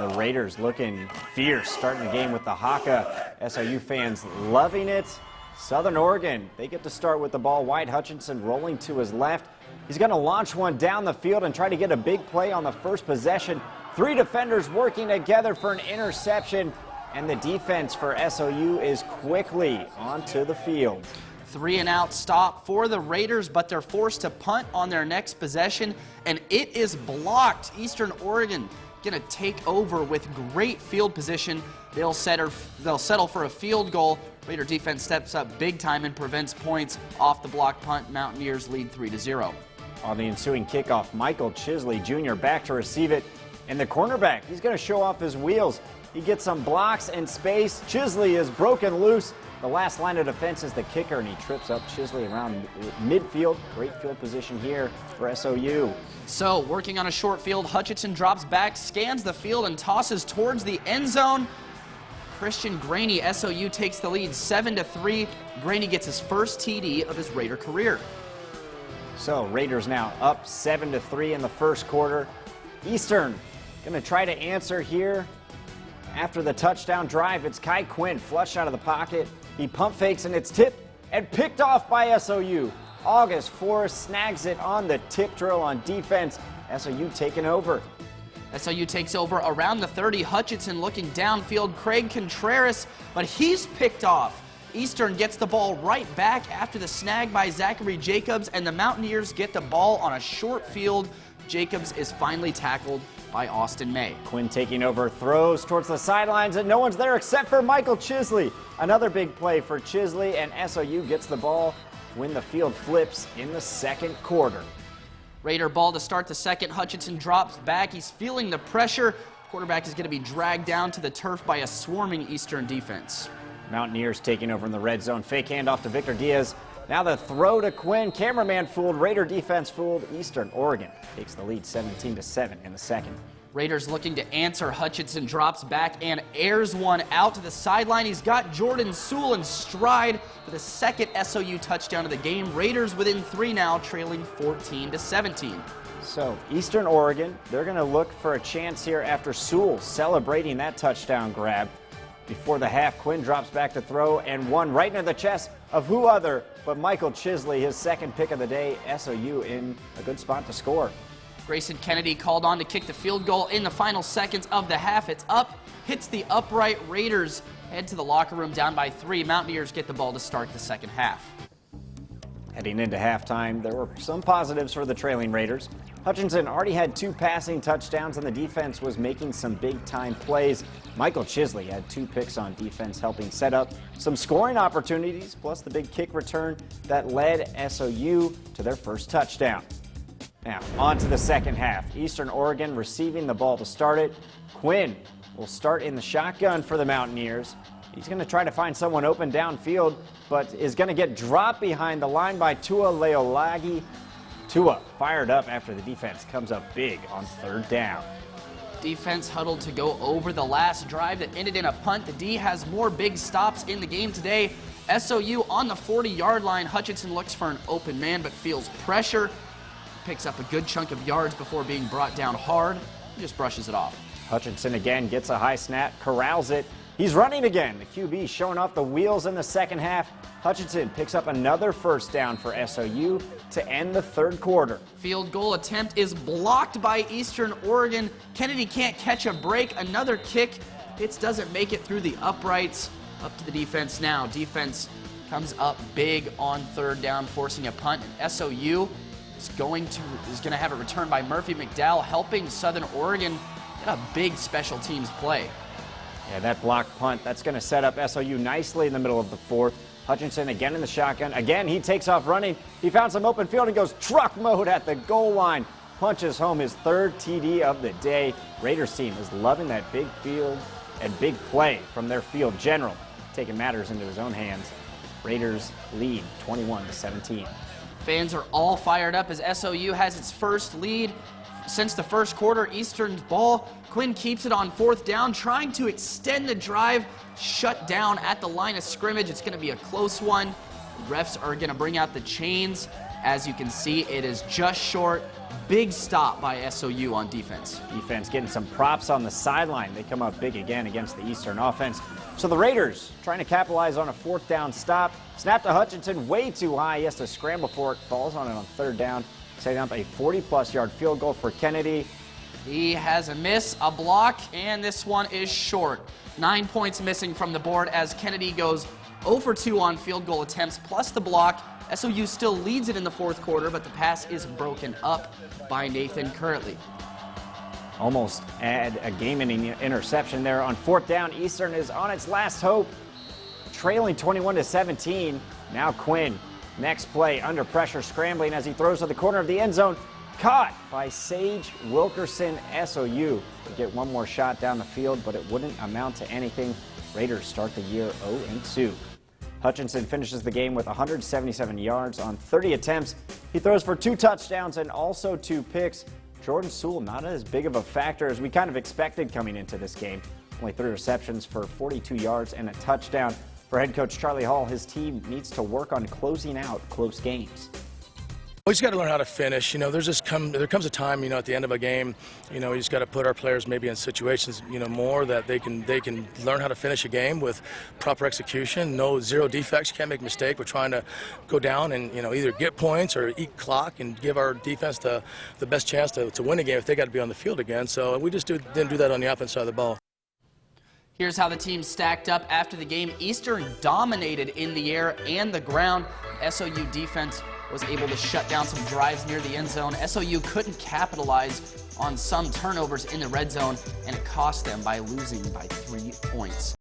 And the Raiders looking fierce, starting the game with the haka. SOU fans loving it. Southern Oregon, they get to start with the ball. Wyatt Hutchinson rolling to his left. He's going to launch one down the field and try to get a big play on the first possession. Three defenders working together for an interception. And the defense for SOU is quickly onto the field. 3-and-out stop for the Raiders, but they're forced to punt on their next possession, and it is blocked. Eastern Oregon going to take over with great field position. They'll settle for a field goal. Raider defense steps up big time and prevents points off the block punt. Mountaineers lead 3-0. On the ensuing kickoff, Michael Chisley Jr. back to receive it. And the cornerback, he's going to show off his wheels. He gets some blocks and space. Chisley is broken loose. The last line of defense is the kicker, and he trips up Chisley around midfield. Great field position here for SOU. So, working on a short field, Hutchinson drops back, scans the field, and tosses towards the end zone. Christian Graney, SOU takes the lead 7-3. Graney gets his first TD of his Raider career. So, Raiders now up 7-3 in the first quarter. Eastern going to try to answer here. After the touchdown drive, it's Kai Quinn flushed out of the pocket. He pump fakes, and it's tipped and picked off by SOU. August Forrest snags it on the tip drill on defense. SOU taking over. SOU takes over around the 30. Hutchinson looking downfield. Craig Contreras, but he's picked off. Eastern gets the ball right back after the snag by Zachary Jacobs, and the Mountaineers get the ball on a short field. Jacobs is finally tackled by Austin May. Quinn taking over, throws towards the sidelines, and no one's there except for Michael Chisley. Another big play for Chisley, and SOU gets the ball when the field flips in the second quarter. Raider ball to start the second. Hutchinson drops back. He's feeling the pressure. Quarterback is going to be dragged down to the turf by a swarming Eastern defense. Mountaineers taking over in the red zone. Fake handoff to Victor Diaz. Now the throw to Quinn. Cameraman fooled. Raider defense fooled. Eastern Oregon takes the lead 17-7 in the second. Raiders looking to answer. Hutchinson drops back and airs one out to the sideline. He's got Jordan Sewell in stride for the second SOU touchdown of the game. Raiders within 3 now, trailing 14-17. So Eastern Oregon, they're going to look for a chance here after Sewell celebrating that touchdown grab. Before the half, Quinn drops back to throw, and one right into the chest of who other but Michael Chisley, his second pick of the day. SOU in a good spot to score. Grayson Kennedy called on to kick the field goal in the final seconds of the half. It's up, hits the upright. Raiders head to the locker room down by 3. Mountaineers get the ball to start the second half. Heading into halftime, there were some positives for the trailing Raiders. Hutchinson already had 2 passing touchdowns, and the defense was making some big-time plays. Michael Chisley had 2 picks on defense, helping set up some scoring opportunities, plus the big kick return that led SOU to their first touchdown. Now, on to the second half. Eastern Oregon receiving the ball to start it. Quinn will start in the shotgun for the Mountaineers. He's going to try to find someone open downfield, but is going to get dropped behind the line by Tua Leolagi. Tua fired up after the defense comes up big on third down. Defense huddled to go over the last drive that ended in a punt. The D has more big stops in the game today. SOU on the 40-yard line. Hutchinson looks for an open man but feels pressure. Picks up a good chunk of yards before being brought down hard. He just brushes it off. Hutchinson again gets a high snap, corrals it. He's running again. The QB showing off the wheels in the second half. Hutchinson picks up another first down for SOU to end the third quarter. Field goal attempt is blocked by Eastern Oregon. Kennedy can't catch a break. Another kick. It doesn't make it through the uprights. Up to the defense now. Defense comes up big on third down, forcing a punt. And SOU is going to have it returned by Murphy McDowell, helping Southern Oregon get a big special teams play. Yeah, that block punt, that's going to set up SOU nicely in the middle of the fourth. Hutchinson again in the shotgun. Again, he takes off running. He found some open field and goes truck mode at the goal line. Punches home his third TD of the day. Raiders team is loving that big field and big play from their field general, taking matters into his own hands. Raiders lead 21-17. Fans are all fired up as SOU has its first lead since the first quarter. Eastern's ball. Quinn keeps it on fourth down, trying to extend the drive. Shut down at the line of scrimmage. It's going to be a close one. Refs are going to bring out the chains. As you can see, it is just short. big stop by SOU on defense. Defense getting some props on the sideline. They come up big again against the Eastern offense. So the Raiders trying to capitalize on a 4th down stop. Snap to Hutchinson way too high. He has to scramble for it. Falls on it on 3rd down. Setting up a 40-plus yard field goal for Kennedy. He has a miss, a block, and this one is short. 9 points missing from the board as Kennedy goes 0 for 2 on field goal attempts plus the block. SOU still leads it in the 4th quarter, but the pass is broken up by Nathan Curley. Almost had a game-ending interception there on 4th down. Eastern is on its last hope, trailing 21-17. Now Quinn, next play, under pressure, scrambling as he throws to the corner of the end zone. Caught by Sage Wilkerson. SOU would get one more shot down the field, but it wouldn't amount to anything. Raiders start the year 0-2. Hutchinson finishes the game with 177 yards on 30 attempts. He throws for 2 touchdowns and also 2 picks. Jordan Sewell not as big of a factor as we kind of expected coming into this game. Only 3 receptions for 42 yards and a touchdown. For head coach Charlie Hall, his team needs to work on closing out close games. We just got to learn how to finish. There comes a time, at the end of a game, you just got to put our players maybe in situations, more that they can learn how to finish a game with proper execution. No, 0 defects. You can't make a mistake. We're trying to go down and, either get points or eat clock and give our defense the best chance to win a game if they got to be on the field again. So we just didn't do that on the offense side of the ball. Here's how the team stacked up after the game. Eastern dominated in the air and the ground. SOU defense was able to shut down some drives near the end zone. SOU couldn't capitalize on some turnovers in the red zone, and it cost them by losing by 3 points.